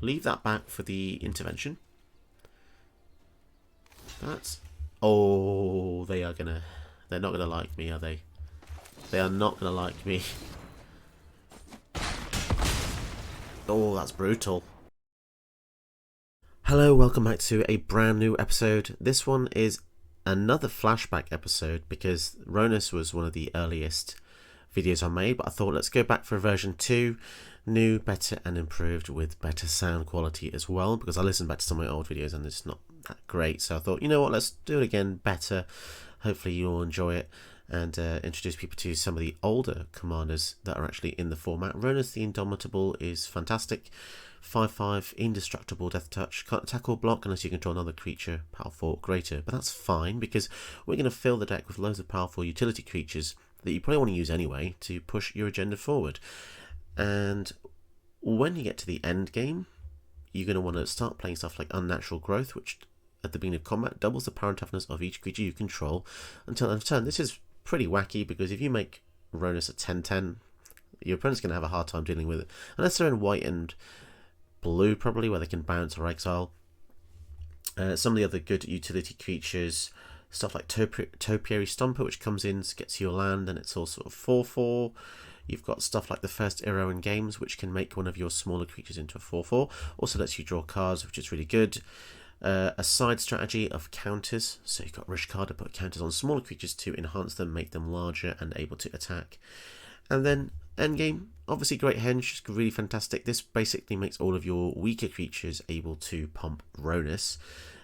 leave that back for the intervention. That's... Oh, they're not gonna like me, are they? They are not gonna like me. Oh, that's brutal. Hello, welcome back to a brand new episode. This one is another flashback episode because Rhonas was one of the earliest videos I made, but I thought let's go back for version 2, new, better and improved with better sound quality as well, because I listened back to some of my old videos and it's not that great, so I thought, you know what, let's do it again better. Hopefully you'll enjoy it and introduce people to some of the older commanders that are actually in the format. Rhonas the Indomitable is fantastic. 5/5 indestructible death touch, can't attack or block unless you control another creature powerful or greater, but that's fine because we're going to fill the deck with loads of powerful utility creatures that you probably want to use anyway to push your agenda forward. And when you get to the end game, you're going to want to start playing stuff like Unnatural Growth, which at the beginning of combat doubles the power and toughness of each creature you control until end of turn. This is pretty wacky because if you make Rhonas a 10/10, your opponent's going to have a hard time dealing with it, unless they're in white and blue probably, where they can bounce or exile. Some of the other good utility creatures, stuff like Topiary Stomper, which comes in, gets your land, and it's all sort of 4/4. You've got stuff like the first arrow in games, which can make one of your smaller creatures into a 4/4. Also lets you draw cards, which is really good. A side strategy of counters, so you've got Rishkar to put counters on smaller creatures to enhance them, make them larger and able to attack. And then endgame, obviously Great Henge is really fantastic. This basically makes all of your weaker creatures able to pump Rhonas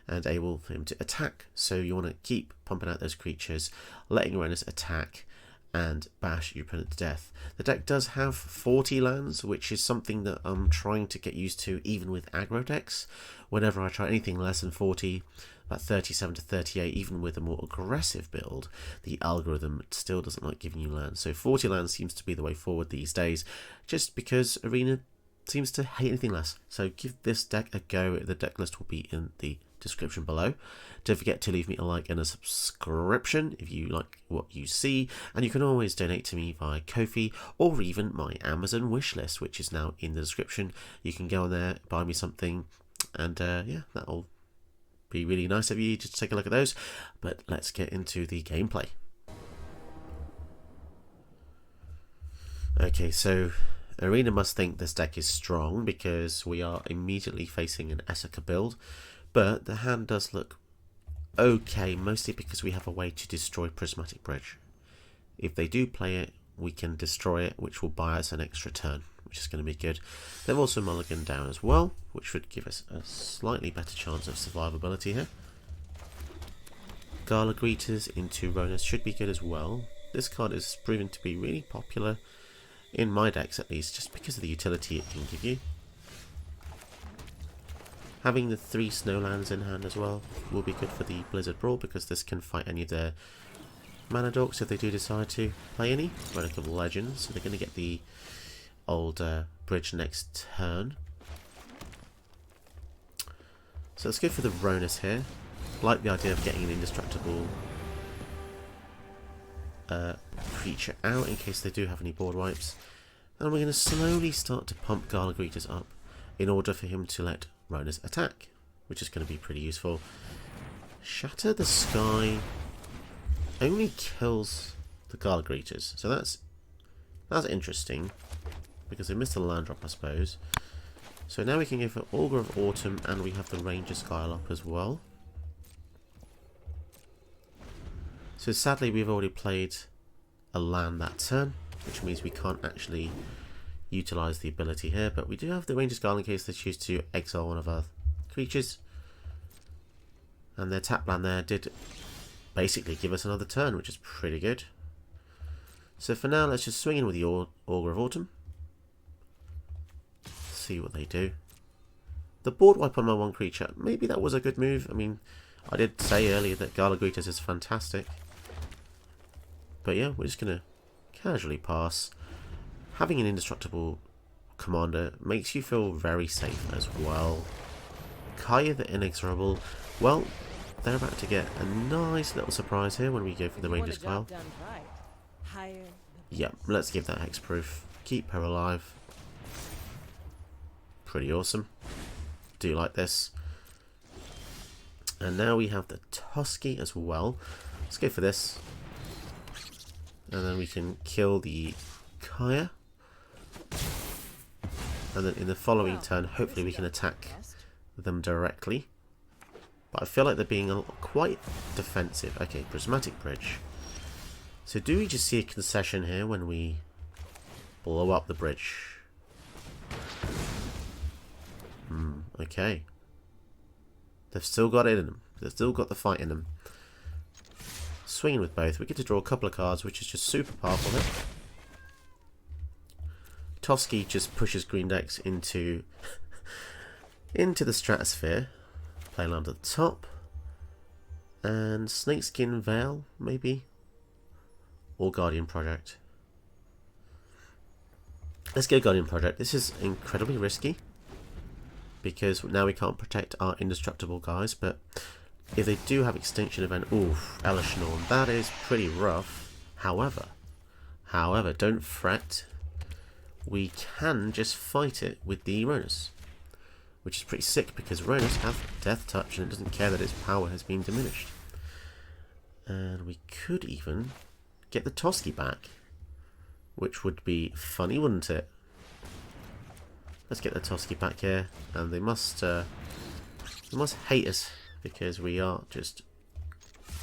and able for him to attack. So you want to keep pumping out those creatures, letting Rhonas attack and bash your opponent to death. The deck does have 40 lands, which is something that I'm trying to get used to even with aggro decks. Whenever I try anything less than 40, about 37 to 38, even with a more aggressive build, the algorithm still doesn't like giving you lands. So 40 lands seems to be the way forward these days, just because Arena seems to hate anything less. So give this deck a go. The deck list will be in the description below. Don't forget to leave me a like and a subscription if you like what you see, and you can always donate to me via Ko-fi or even my Amazon wishlist, which is now in the description. You can go on there, buy me something, and yeah, that'll be really nice of you to take a look at those. But let's get into the gameplay. Okay, so Arena must think this deck is strong because we are immediately facing an Esseka build, but the hand does look okay, mostly because we have a way to destroy Prismatic Bridge. If they do play it, we can destroy it, which will buy us an extra turn, which is going to be good. They've also mulliganed down as well, which would give us a slightly better chance of survivability here. Gala Greeters into Rhonas should be good as well. This card is proven to be really popular, in my decks at least, just because of the utility it can give you. Having the 3 Snowlands in hand as well will be good for the Blizzard Brawl, because this can fight any of their mana dorks if they do decide to play any. Relic of Legends, so they're going to get the old bridge next turn. So let's go for the Rhonas here. Like the idea of getting an indestructible creature out in case they do have any board wipes. And we're going to slowly start to pump Gala Greeters up in order for him to let Rhonas attack, which is going to be pretty useful. Shatter the Sky only kills the Gala Greeters, so that's interesting because they missed a land drop, I suppose. So now we can go for Augur of Autumn, and we have the Ranger Skyle up as well. So sadly we've already played a land that turn, which means we can't actually utilise the ability here, but we do have the Ranger Skyle in case they choose to exile one of our creatures. And their tap land there did basically give us another turn, which is pretty good. So for now, let's just swing in with the Augur of Autumn. See what they do. The board wipe on my one creature, maybe that was a good move. I mean, I did say earlier that Gala Greeters is fantastic. But yeah, we're just going to casually pass. Having an indestructible commander makes you feel very safe as well. Kaya the Inexorable, well, they're about to get a nice little surprise here when we go for the Ranger Skyle. Yep, let's give that hexproof. Keep her alive. Pretty awesome. do like this. And now we have the Tusky as well. Let's go for this. And then we can kill the Kaya. And then in the following turn, hopefully we can attack them directly. But I feel like they're being quite defensive. Okay, Prismatic Bridge. So do we just see a concession here when we blow up the bridge? Okay. They've still got it in them. They've still got the fight in them. Swinging with both. We get to draw a couple of cards, which is just super powerful here. Tusky just pushes green decks into the stratosphere. Play land at the top. And Snakeskin Veil, maybe? Or Guardian Project. Let's go Guardian Project. This is incredibly risky, because now we can't protect our indestructible guys, but if they do have Extinction Event, oof, Elish Norn, that is pretty rough. However, don't fret. We can just fight it with the Rhonas, which is pretty sick because Rhonas have Death Touch and it doesn't care that its power has been diminished. And we could even get the Tusky back, which would be funny, wouldn't it? Let's get the Tusky back here, and they must hate us because we are just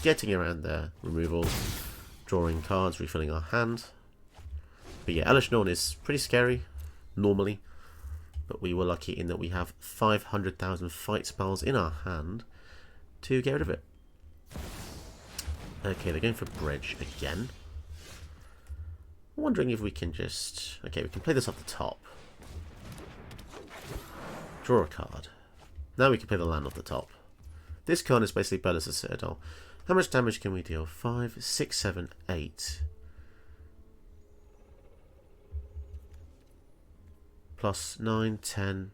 getting around their removals, drawing cards, refilling our hand. But yeah, Elish Norn is pretty scary normally, but we were lucky in that we have 500,000 fight spells in our hand to get rid of it. Okay, they're going for bridge again. I'm wondering if we can just... Okay, we can play this off the top. Draw a card. Now we can play the land off the top. This card is basically Bella's Citadel. How much damage can we deal? 5, 6, 7, 8. Plus 9, 10.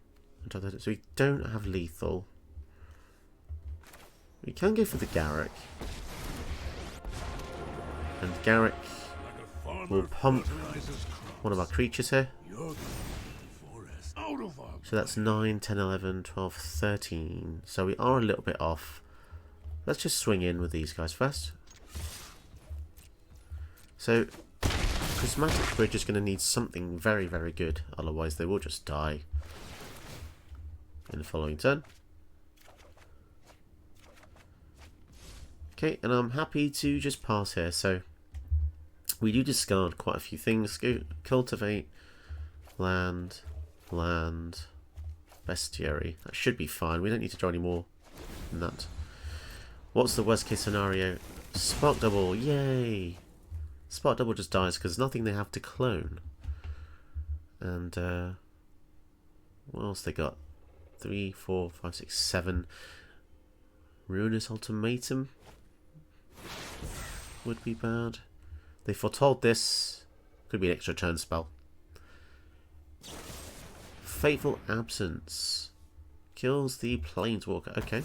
So we don't have lethal. We can go for the Garrick. And Garrick will pump one of our creatures here. So that's 9, 10, 11, 12, 13. So we are a little bit off. Let's just swing in with these guys first. So Prismatic Bridge is going to need something very, very good. Otherwise they will just die in the following turn. Okay, and I'm happy to just pass here. So we do discard quite a few things. Go cultivate, land, bestiary. That should be fine. We don't need to draw any more than that. What's the worst case scenario? Spark Double, yay! Spark Double just dies because there's nothing they have to clone. And what else they got? 3, 4, 5, 6, 7. Rhonas Ultimatum would be bad. They foretold this. Could be an extra turn spell. Fateful Absence. Kills the Planeswalker. Okay.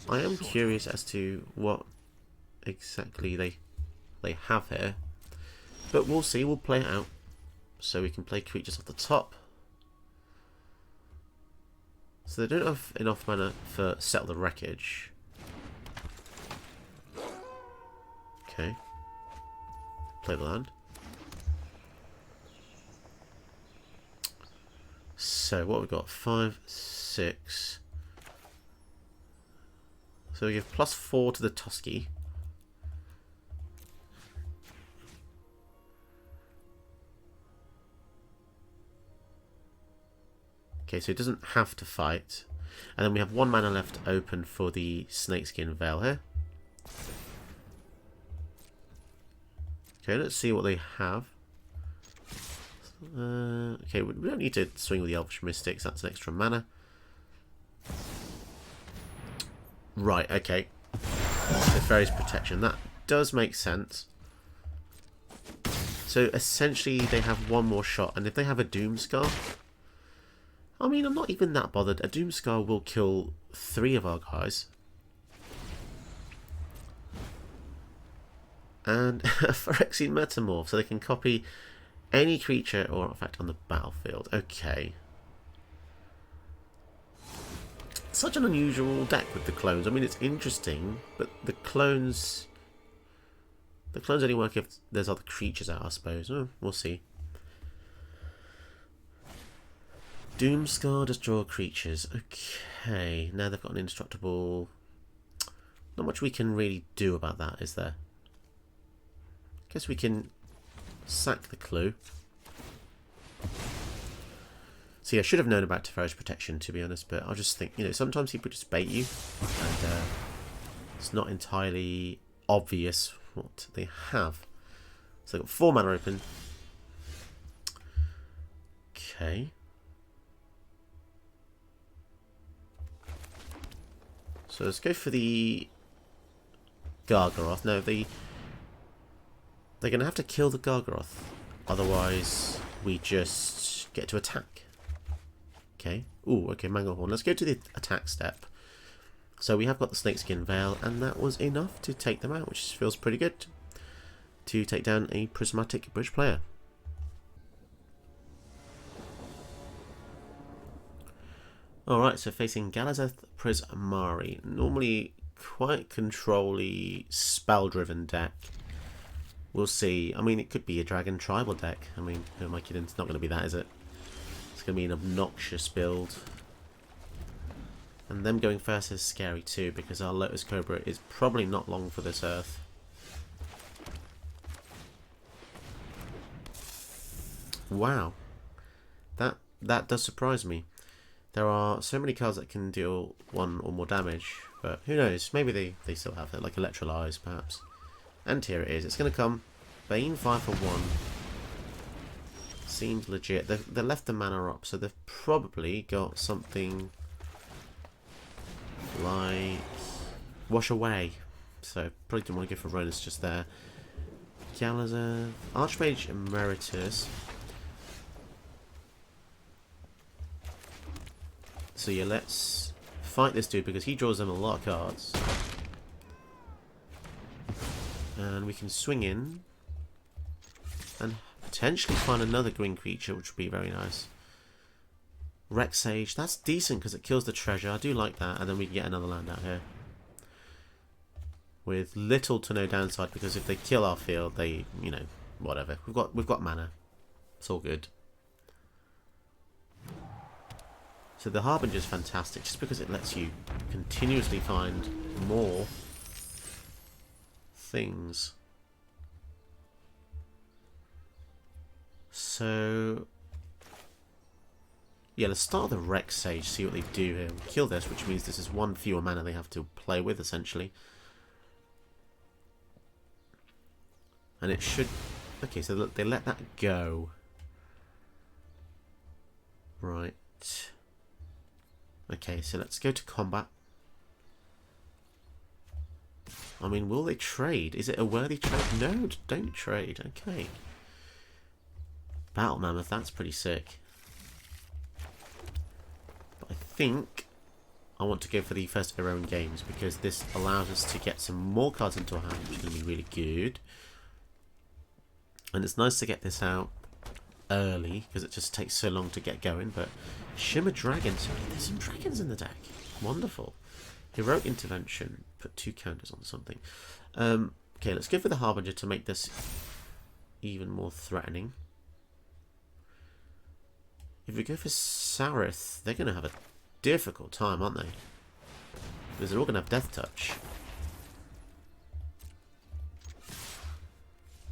I am curious as to what exactly they have here. But we'll see. We'll play it out. So we can play creatures off the top. So they don't have enough mana for Settle the Wreckage. Okay. Play the land. So what we've got? 5, 6. So we give +4 to the Tusky. Okay, so it doesn't have to fight. And then we have 1 mana left open for the Snakeskin Veil here. Okay, let's see what they have. Okay, we don't need to swing with the Elvish Mystics. That's an extra mana. Right, okay. Nefarious Protection. That does make sense. So essentially they have one more shot. And if they have a Doomscar... I mean, I'm not even that bothered. A Doomscar will kill 3 of our guys. And a Phyrexian Metamorph, so they can copy any creature or artifact on the battlefield. Okay. Such an unusual deck with the clones. I mean, it's interesting, but the clones only work if there's other creatures out, I suppose. Oh, we'll see. Doomscar, destroy creatures. Okay, now they've got an indestructible. Not much we can really do about that, is there? Guess we can sack the clue. See, I should have known about Teferi's protection, to be honest, but I just think, you know, sometimes people just bait you, and it's not entirely obvious what they have. So they've got 4 mana open. Okay. So let's go for the Gargaroth. No, they're going to have to kill the Gargaroth. Otherwise, we just get to attack. Okay. Ooh, okay, Manglehorn. Let's go to the attack step. So we have got the Snakeskin Veil, and that was enough to take them out, which feels pretty good. To take down a Prismatic Bridge player. Alright, so facing Galazeth Prismari. Normally quite control-y, spell-driven deck. We'll see. I mean, it could be a Dragon Tribal deck. I mean, who am I kidding? It's not going to be that, is it? It's going to be an obnoxious build. And them going first is scary too, because our Lotus Cobra is probably not long for this earth. Wow. That does surprise me. There are so many cards that can deal 1 or more damage, but who knows? Maybe they still have it, like Electrolyze perhaps. And here it is. It's going to come. Bane 5 for 1. Seems legit. They left the mana up, so they've probably got something like Wash Away. So probably didn't want to go for Rhonas just there. Galazeth, Archmage Emeritus. So yeah, let's fight this dude because he draws them a lot of cards. And we can swing in and potentially find another green creature, which would be very nice. Rex Sage, that's decent because it kills the treasure. I do like that, and then we can get another land out here with little to no downside, because if they kill our field, they, you know, whatever. We've got mana. It's all good. So the Harbinger is fantastic just because it lets you continuously find more things. So yeah, let's start the Rex Sage, see what they do here. We'll kill this, which means this is 1 fewer mana they have to play with, essentially. And it should... Okay, so they let that go. Right. Okay, so let's go to combat. I mean, will they trade? Is it a worthy trade? No, don't trade. Okay. Battle Mammoth, that's pretty sick. But I think I want to go for the first of our own games, because this allows us to get some more cards into our hand, which is going to be really good. And it's nice to get this out early, because it just takes so long to get going. But Shimmer Dragons, there's some dragons in the deck. Wonderful. Heroic Intervention, put 2 counters on something. Okay, let's go for the Harbinger to make this even more threatening. If we go for Sarith, they're going to have a difficult time, aren't they? Because they're all going to have Death Touch.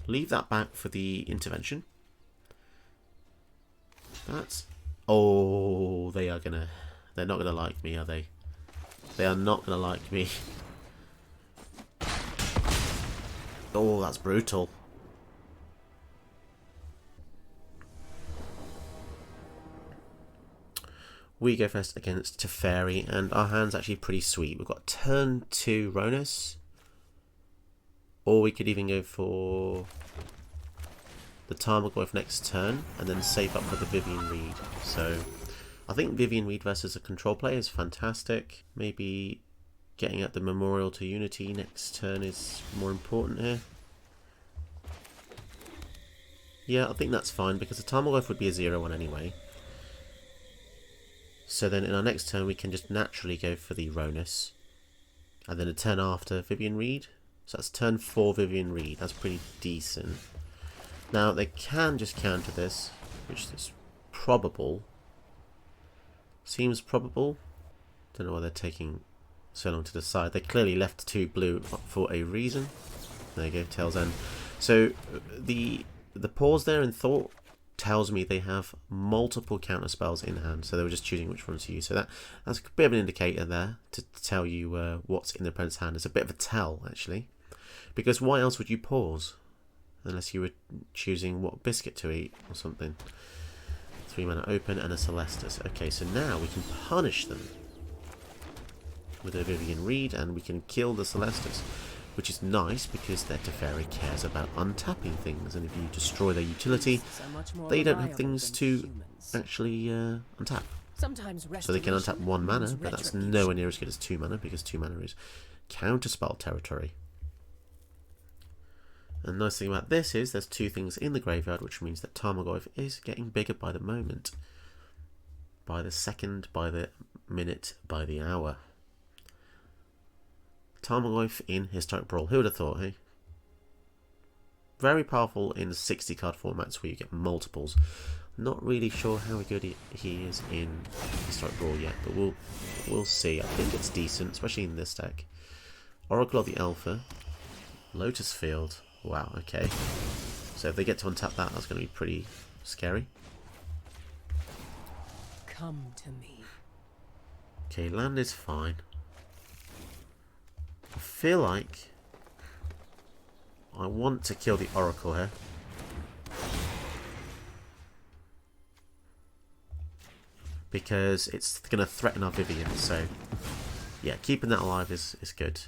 Leave that back for the intervention. That's... Oh, they are going to... They're not going to like me, are they? They are not going to like me. Oh, that's brutal. We go first against Teferi, and our hand's actually pretty sweet. We've got turn 2 Rhonas, or we could even go for the Tarmogoyf next turn, and then save up for the Vivian Reed. So I think Vivian Reed versus a control player is fantastic. Maybe getting at the Memorial to Unity next turn is more important here. Yeah, I think that's fine, because the Tarmogoyf would be a 0-1 anyway. So then in our next turn we can just naturally go for the Rhonas. And then a turn after Vivian Reed. So that's turn 4 Vivian Reed. That's pretty decent. Now they can just counter this, which is probable. Seems probable. Don't know why they're taking so long to decide. They clearly left 2 blue for a reason. There you go, Tail's End. So the pause there in thought tells me they have multiple counter spells in hand, so they were just choosing which ones to use. So that's a bit of an indicator there to tell you what's in the opponent's hand. It's a bit of a tell, actually, because why else would you pause unless you were choosing what biscuit to eat or something? 3 mana open and a Celestus. Okay, so now we can punish them with a Vivian Reed and we can kill the Celestus, which is nice because their Teferi cares about untapping things, and if you destroy their utility, they don't have things to actually untap. So they can untap 1 mana, but that's nowhere near as good as 2 mana, because 2 mana is counterspell territory. And the nice thing about this is there's 2 things in the graveyard, which means that Tarmogoyf is getting bigger by the moment. By the second, by the minute, by the hour. Tarmogoyf in Historic Brawl. Who would have thought, hey? Very powerful in 60 card formats where you get multiples. Not really sure how good he is in Historic Brawl yet, but we'll see. I think it's decent, especially in this deck. Oracle of the Alpha. Lotus Field. Wow, okay. So if they get to untap that, that's going to be pretty scary. Come to me. Okay, land is fine. I feel like I want to kill the Oracle here. Because it's going to threaten our Vivian, so yeah, keeping that alive is good.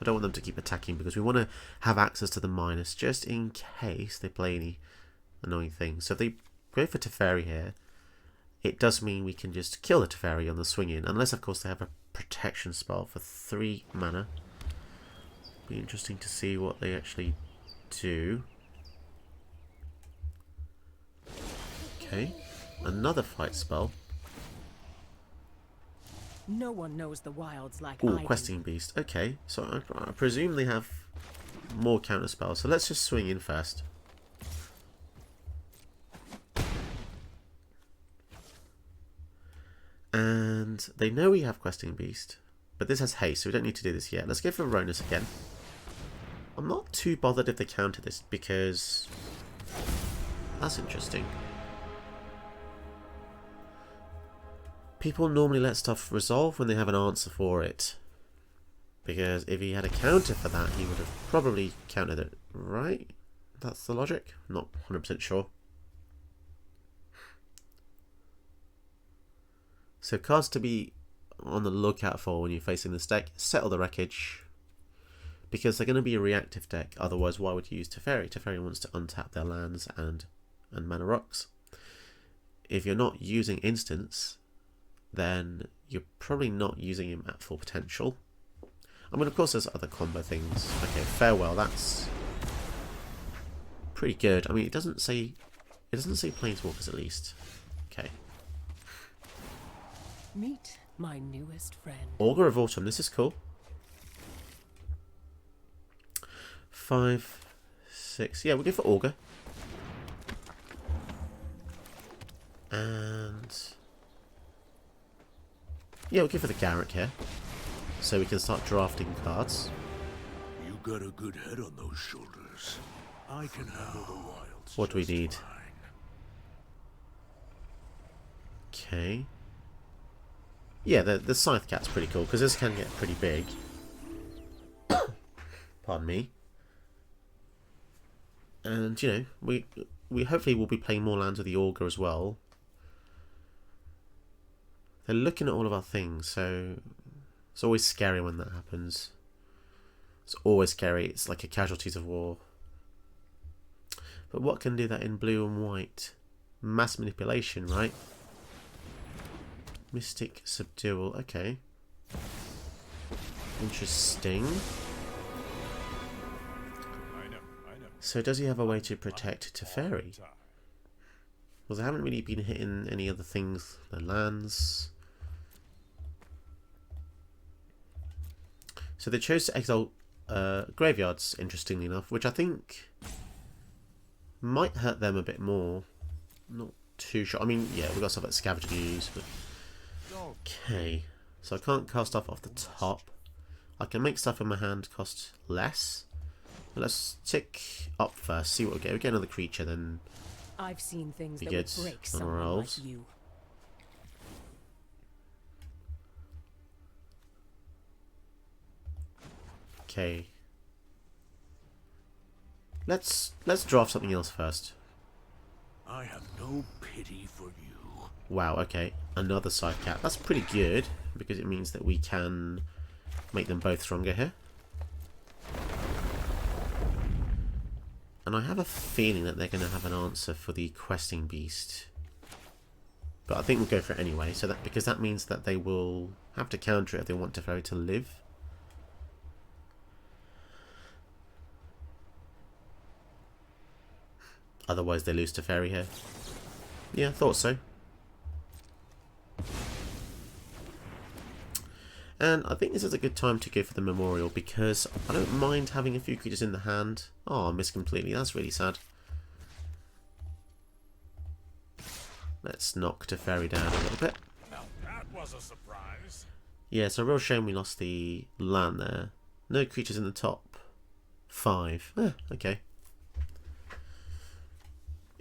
I don't want them to keep attacking because we want to have access to the minus just in case they play any annoying things. So if they go for Teferi here, it does mean we can just kill the Teferi on the swing in, unless of course they have a protection spell for 3 mana. Be interesting to see what they actually do. Okay, another fight spell. No one knows the wilds like Ooh, I Questing Beast. Okay, so I presume they have more counter spells. So let's just swing in first. And they know we have Questing Beast, but this has haste, so we don't need to do this yet. Let's go for Rhonas again. I'm not too bothered if they counter this because that's interesting. People normally let stuff resolve when they have an answer for it. Because if he had a counter for that, he would have probably countered it, right? That's the logic? Not 100% sure. So cards to be on the lookout for when you're facing this deck: Settle the Wreckage. Because they're going to be a reactive deck, otherwise why would you use Teferi? Teferi wants to untap their lands and mana rocks. If you're not using instants, then you're probably not using him at full potential. I mean, of course, there's other combo things. Okay, Farewell, that's pretty good. I mean, it doesn't say Planeswalkers at least. Okay. Meet my newest friend. Augur of Autumn, this is cool. 5, 6. Yeah, we'll go for Augur. And yeah, we'll go for the Garrett here, so we can start drafting cards. You got a good head on those shoulders. I can handle the wilds. What do we need? Okay. Yeah, the Scythe Cat's pretty cool, because this can get pretty big. Pardon me. And, you know, we hopefully will be playing more lands with the Augur as well. They're looking at all of our things, so it's always scary when that happens. It's always scary. It's like a Casualties of War. But what can do that in blue and white? Mass Manipulation, right? Mystic Subdual. Okay. Interesting. So does he have a way to protect Teferi? Because I haven't really been hitting any other things. The lands. So they chose to exile graveyards, interestingly enough, which I think might hurt them a bit more. Not too sure. I mean, yeah, we've got stuff like Scavenger use, but... Okay. So I can't cast stuff off the top. I can make stuff in my hand cost less. But let's tick up first, see what we get. We get another creature, then I've seen things be that good would break on someone our like elves. you. Okay. Let's draft something else first. I have no pity for you. Wow, okay. Another side cap. That's pretty good, because it means that we can make them both stronger here. And I have a feeling that they're going to have an answer for the questing beast. But I think we'll go for it anyway, so that because that means that they will have to counter it if they want Teferi to live. Otherwise they lose Teferi here. Yeah, I thought so. And I think this is a good time to go for the memorial because I don't mind having a few creatures in the hand. Oh, I missed completely. That's really sad. Let's knock Teferi down a little bit. Now that was a surprise. Yeah, it's a real shame we lost the land there. No creatures in the top 5. Okay.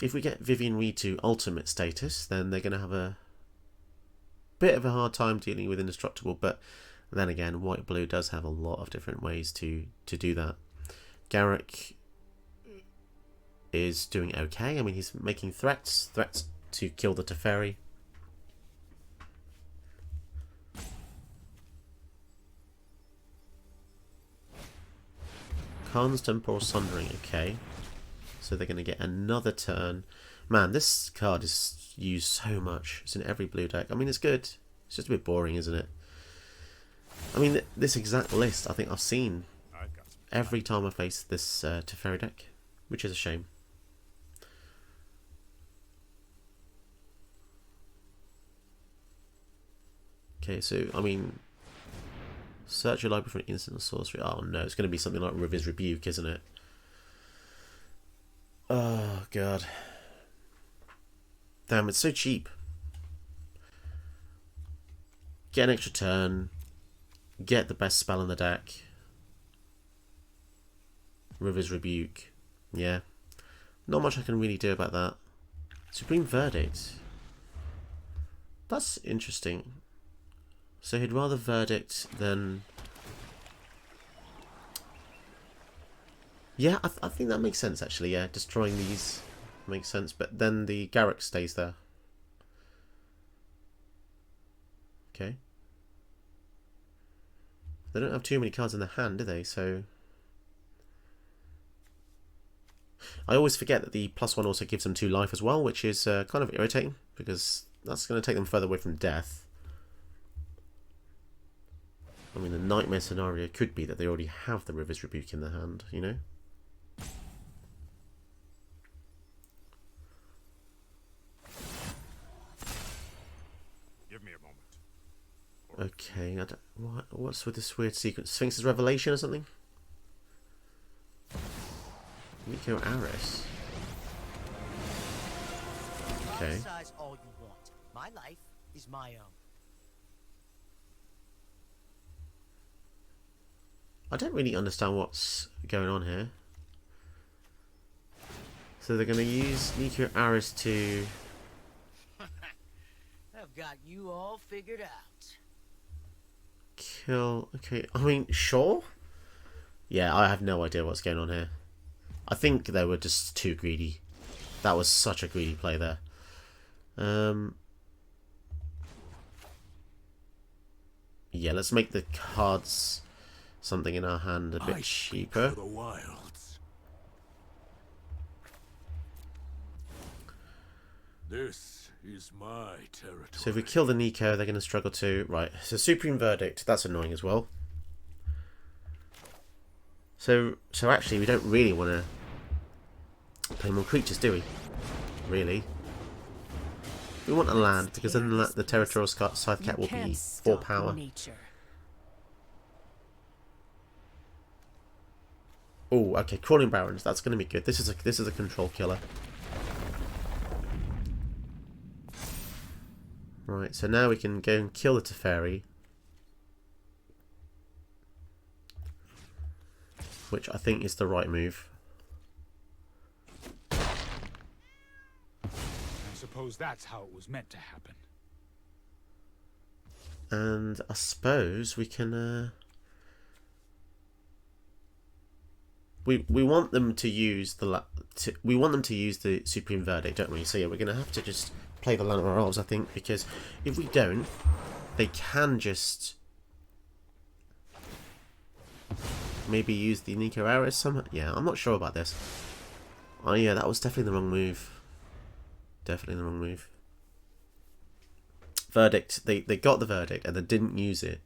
If we get Vivian Reed to ultimate status, then they're going to have a bit of a hard time dealing with Indestructible, but then again, white-blue does have a lot of different ways to do that. Garrick is doing okay. I mean, he's making threats to kill the Teferi. Khan's Temporal Sundering, okay. So they're going to get another turn. Man, this card is used so much. It's in every blue deck. I mean, it's good. It's just a bit boring, isn't it? I mean, this exact list I think I've seen every time I face this Teferi deck, which is a shame. Okay, so, I mean, search your library for an instant or sorcery. Oh no, it's going to be something like River's Rebuke, isn't it? Oh, God. Damn, it's so cheap. Get an extra turn. Get the best spell in the deck. River's Rebuke. Yeah. Not much I can really do about that. Supreme Verdict. That's interesting. So he'd rather Verdict than... Yeah, I think that makes sense, actually, yeah. Destroying these makes sense, but then the Garrick stays there. Okay. They don't have too many cards in their hand, do they? So... I always forget that the +1 also gives them 2 life as well, which is kind of irritating, because that's going to take them further away from death. I mean, the nightmare scenario could be that they already have the River's Rebuke in their hand, you know? Give me a moment. Okay, I don't, what's with this weird sequence? Sphinx's Revelation or something? Nico Aris. Okay. Criticize all you want. My life is my own. I don't really understand what's going on here. So they're going to use Nico Aris to... I've got you all figured out. kill... Okay, I mean, sure? Yeah, I have no idea what's going on here. I think they were just too greedy. That was such a greedy play there. Yeah, let's make the cards something in our hand a bit cheaper. For the wilds. This is my territory. So if we kill the Nico, they're going to struggle to... Right, so Supreme Verdict, that's annoying as well. So actually, we don't really want to play more creatures, do we? Really? We want a land, because then Tear the this territorial place. scythe cat You will can't be 4 stop power. nature. Oh, okay, crawling barons. That's going to be good. This is a control killer. Right, so now we can go and kill the Teferi, which I think is the right move. I suppose that's how it was meant to happen. And I suppose we can. We want them to use we want them to use the Supreme Verdict, don't we? So yeah, we're going to have to just play the Land of our Elves, I think, because if we don't, they can just maybe use the Nico Aris somehow. Yeah, I'm not sure about this. Oh yeah, that was definitely the wrong move. Definitely the wrong move. Verdict. They got the verdict and they didn't use it.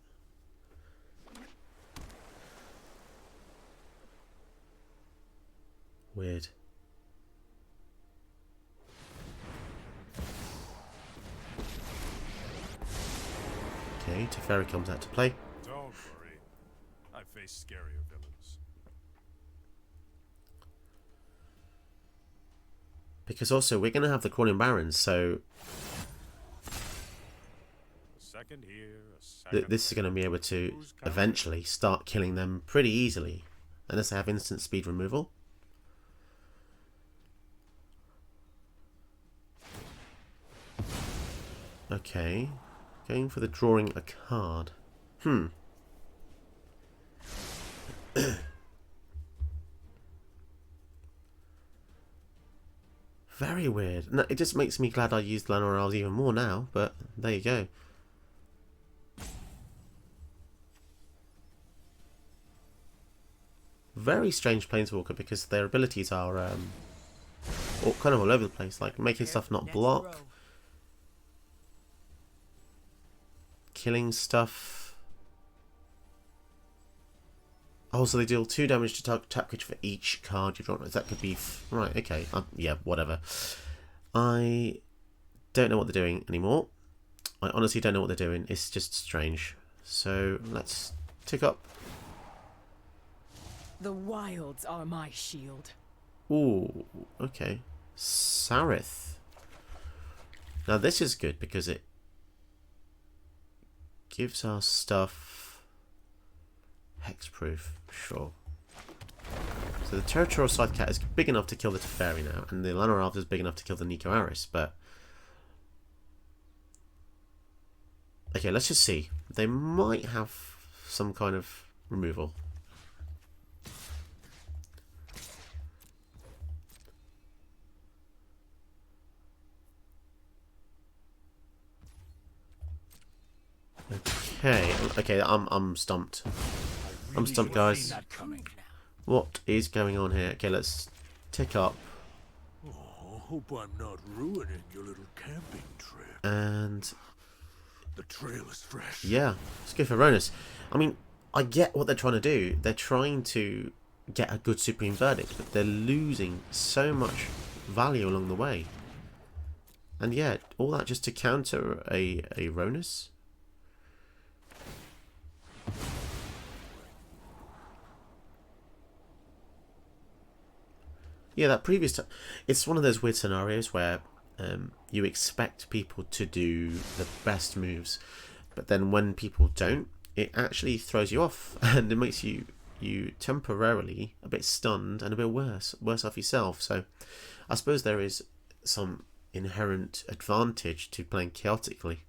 Weird. Okay, Teferi comes out to play. Don't worry. I face scarier villains. Because also we're going to have the Crawling Barons, so A second here, a second this is going to be able to eventually start killing them pretty easily, unless they have instant speed removal. Okay, going for the drawing a card. Very weird. No, it just makes me glad I used Llanowar Elves even more now, but there you go. Very strange Planeswalker, because their abilities are kind of all over the place, like making stuff not Next block, row. killing stuff. Oh, so they deal 2 damage to tap creature for each card you draw. That could be right. Okay, yeah, whatever. I don't know what they're doing anymore. I honestly don't know what they're doing. It's just strange. So let's tick up. The wilds are my shield. Ooh, okay. Sarith. Now this is good because it gives our stuff hexproof, sure. So the Territorial Scythe Cat is big enough to kill the Teferi now, and the Llanowar Elves is big enough to kill the Nico Aris, but okay, let's just see. They might have some kind of removal. Okay, I'm stumped. I'm stumped, guys. What is going on here? Okay, let's tick up. Oh, hope I'm not ruining your little camping trip. And The trail is fresh. yeah, let's go for Rhonas. I mean, I get what they're trying to do. They're trying to get a good Supreme Verdict, but they're losing so much value along the way. And yeah, all that just to counter a Rhonas. Yeah, that previous time, it's one of those weird scenarios where you expect people to do the best moves, but then when people don't, it actually throws you off, and it makes you temporarily a bit stunned and a bit worse off yourself. So I suppose there is some inherent advantage to playing chaotically,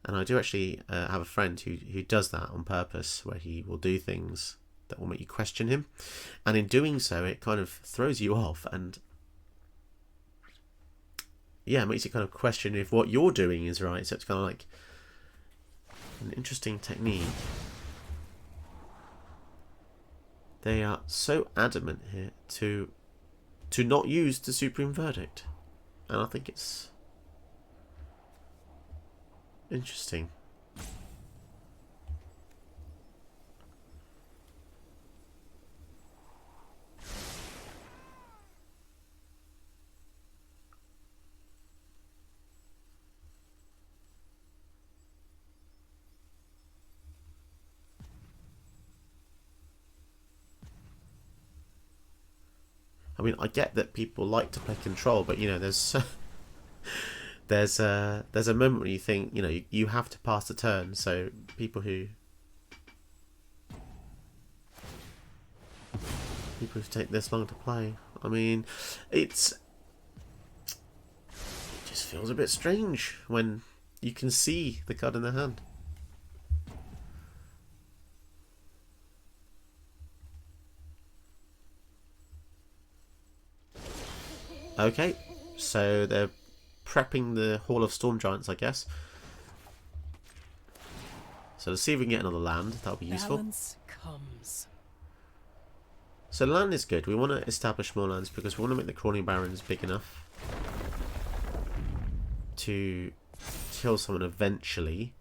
and I do actually have a friend who does that on purpose, where he will do things that will make you question him, and in doing so it kind of throws you off, and yeah, it makes you kind of question if what you're doing is right. So it's kind of like an interesting technique. They are so adamant here to not use the Supreme Verdict, and I think it's interesting. I mean, I get that people like to play control, but you know, there's a moment where you think, you know, you have to pass the turn. So people who take this long to play, I mean, it just feels a bit strange when you can see the card in their hand. Okay, so they're prepping the Hall of Storm Giants, I guess. So let's see if we can get another land. That'll be useful. Balance comes. So land is good. We want to establish more lands because we want to make the Crawling Barrens big enough to kill someone eventually.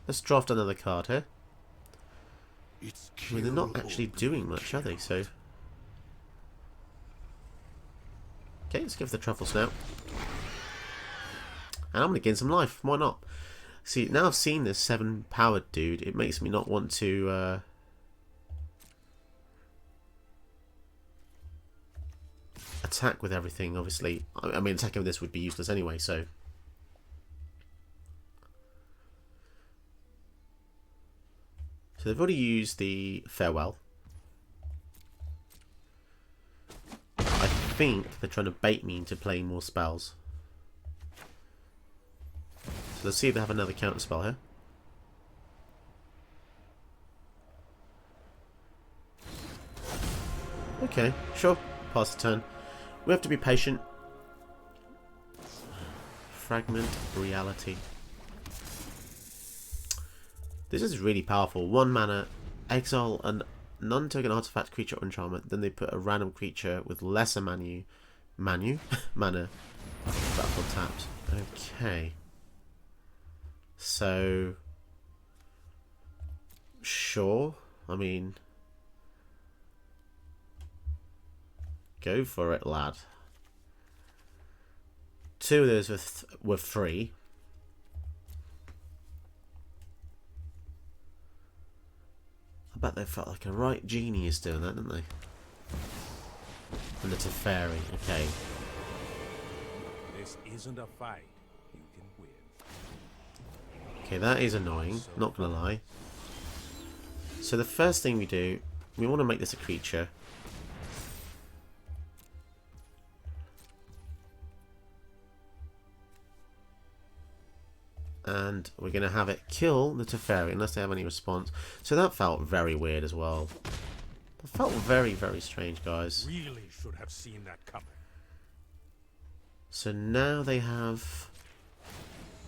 Let's draft another card here. I mean, they're not actually doing much, are they? So, okay, let's give the truffles now. And I'm going to gain some life. Why not? See, now I've seen this 7-powered dude, it makes me not want to attack with everything, obviously. I mean, attacking with this would be useless anyway, so... So they've already used the Farewell. I think they're trying to bait me into playing more spells. So let's see if they have another counter spell here. Okay, sure. Pass the turn. We have to be patient. Fragment Reality. This is really powerful. 1 mana, exile a non-token artifact, creature, or enchantment. Then they put a random creature with lesser mana battlefield tapped. Okay. So, sure. I mean, go for it, lad. 2 of those were free. I bet they felt like a right genius doing that, didn't they? And the Teferi, okay. This isn't a fight. You can win. Okay, that is annoying, not gonna lie. So the first thing we do, we want to make this a creature. And we're going to have it kill the Teferi unless they have any response. So that felt very weird as well. It felt very, very strange, guys. Really should have seen that coming. So now they have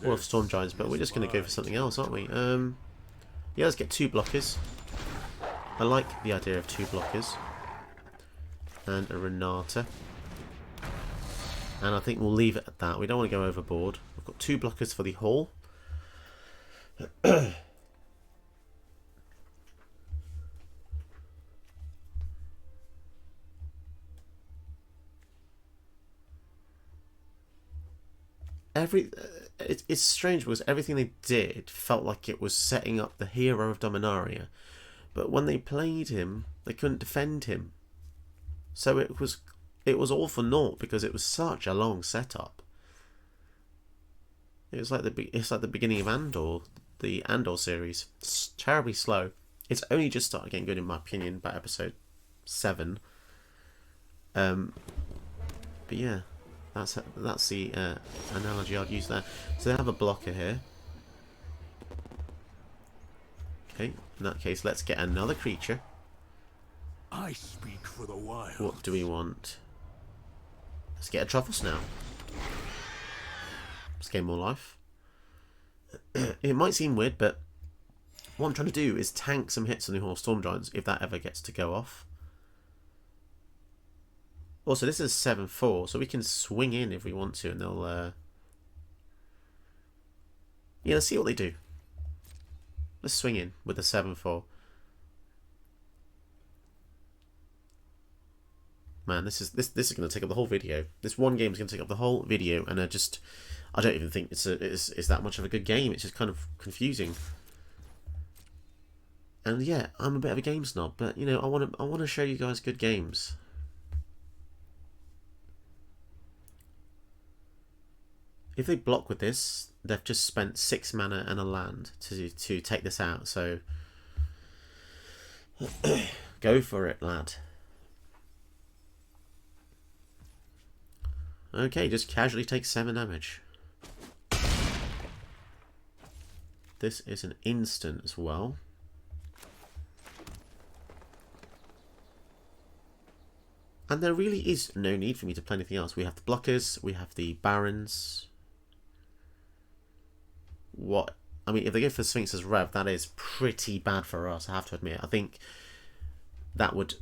Hall of Storm Giants, but we're just going to go for something else, aren't we? Yeah, let's get 2 blockers. I like the idea of 2 blockers. And a Renata. And I think we'll leave it at that. We don't want to go overboard. We've got 2 blockers for the Hall. It's strange because everything they did felt like it was setting up the hero of Dominaria, but when they played him, they couldn't defend him. So it was all for naught because it was such a long setup. It's like the beginning of Andor, the Andor series. It's terribly slow. It's only just started getting good in my opinion by episode 7. But yeah, that's the analogy I'd use there. So they have a blocker here. Okay, in that case, let's get another creature. I speak for the wild. What do we want? Let's get a Truffle Snout. Let's gain more life. It might seem weird, but what I'm trying to do is tank some hits on the Hall of Storm Giants if that ever gets to go off. Also, this is 7/4, so we can swing in if we want to, and they'll... Yeah, let's see what they do. Let's swing in with the 7/4. Man, this is going to take up the whole video. This one game is going to take up the whole video, and I don't even think it's that much of a good game. It's just kind of confusing. And yeah, I'm a bit of a game snob, but you know, I want to show you guys good games. If they block with this, they've just spent 6 mana and a land to take this out. So go for it, lad. Okay, just casually take 7 damage. This is an instant as well. And there really is no need for me to play anything else. We have the blockers, we have the barons. What? I mean, if they go for Sphinx's Rev, that is pretty bad for us, I have to admit. I think that would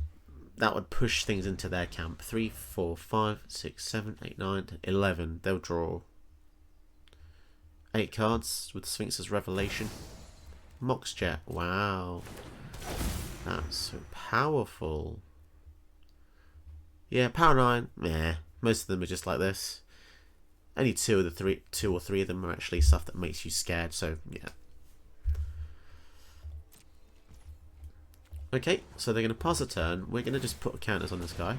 push things into their camp. 3, 4, 5, 6, 7, 8, 9, 11. They'll draw 8 cards with Sphinx's Revelation. Moxjet. Wow. That's so powerful. Yeah, Power 9. Meh. Most of them are just like this. Only 2 or 3 of them are actually stuff that makes you scared, so yeah. Okay, so they're going to pass a turn. We're going to just put counters on this guy.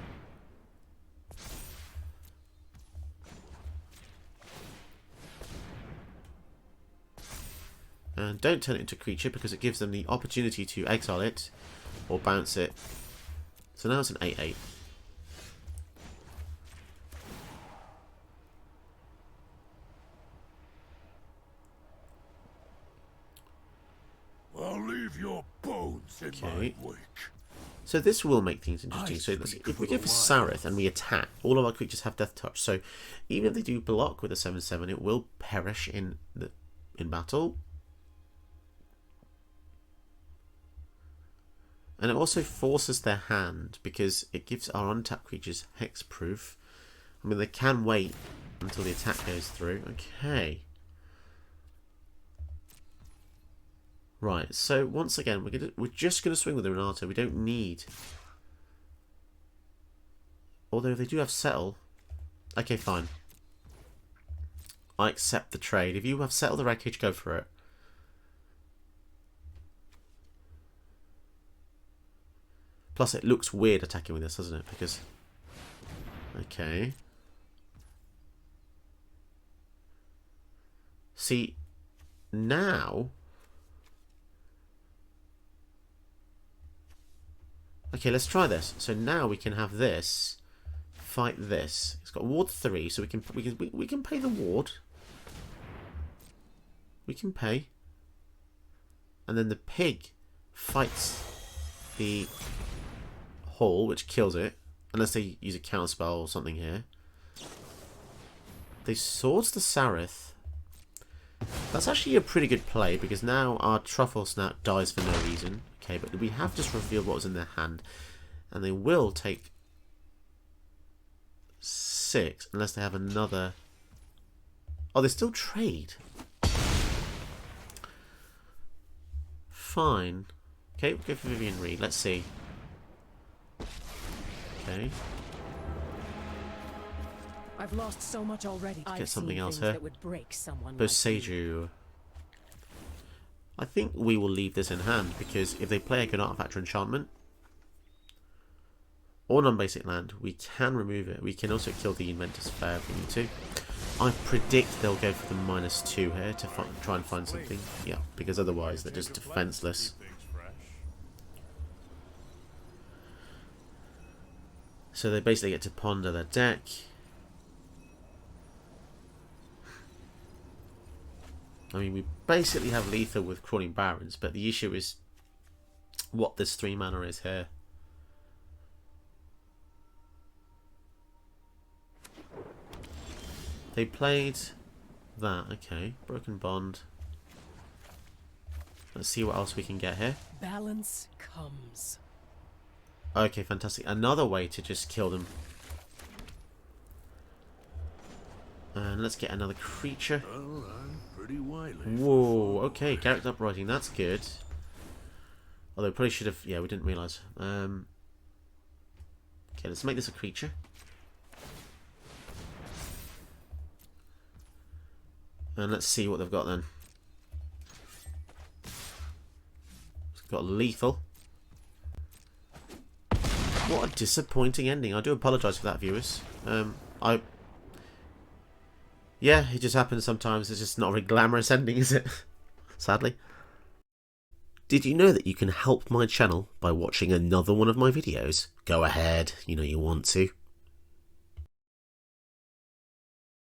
And don't turn it into a creature because it gives them the opportunity to exile it or bounce it. So now it's an 8/8. I'll leave your bones in my wake. So this will make things interesting. So if we go for Sarith and we attack, all of our creatures have Death Touch. So even if they do block with a 7/7, it will perish in battle. And it also forces their hand because it gives our untapped creatures hexproof. I mean, they can wait until the attack goes through. Okay. Right, so once again, we're just going to swing with the Rhonato. We don't need... Although they do have Settle. Okay, fine. I accept the trade. If you have Settle the Wreckage, go for it. Plus, it looks weird attacking with this, doesn't it? Because... Okay. See, now... Okay, let's try this. So now we can have this fight this. It's got ward 3, so we can pay the ward. We can pay, and then the pig fights the hole, which kills it, unless they use a counter spell or something here. They swords the Sarith. That's actually a pretty good play because now our Truffle Snap dies for no reason. Okay, but we have just revealed what was in their hand. And they will take 6 unless they have another... Oh, they still trade. Fine. Okay, we'll go for Vivian Reed. Let's see. Okay. I've lost so much already. Get something else here. here. That would break someone Boseiju. I think we will leave this in hand because if they play a good artifact or enchantment or non-basic land, we can remove it. We can also kill the Inventor's Fair if we need to. I predict they'll go for the -2 here to try and find something. Yeah, because otherwise they're just defenseless. So they basically get to ponder their deck. I mean, we basically have lethal with Crawling Barons, but the issue is what this 3 mana is here. They played that, okay. Broken Bond. Let's see what else we can get here. Balance comes. Okay, fantastic. Another way to just kill them. And let's get another creature. Well, I'm pretty wily. Whoa, okay, character uprising, that's good. Although probably should have, yeah, we didn't realise. Okay, let's make this a creature. And let's see what they've got then. Got lethal. What a disappointing ending. I do apologise for that, viewers. Yeah, it just happens sometimes. It's just not a very glamorous ending, is it? Sadly. Did you know that you can help my channel by watching another one of my videos? Go ahead, you know you want to.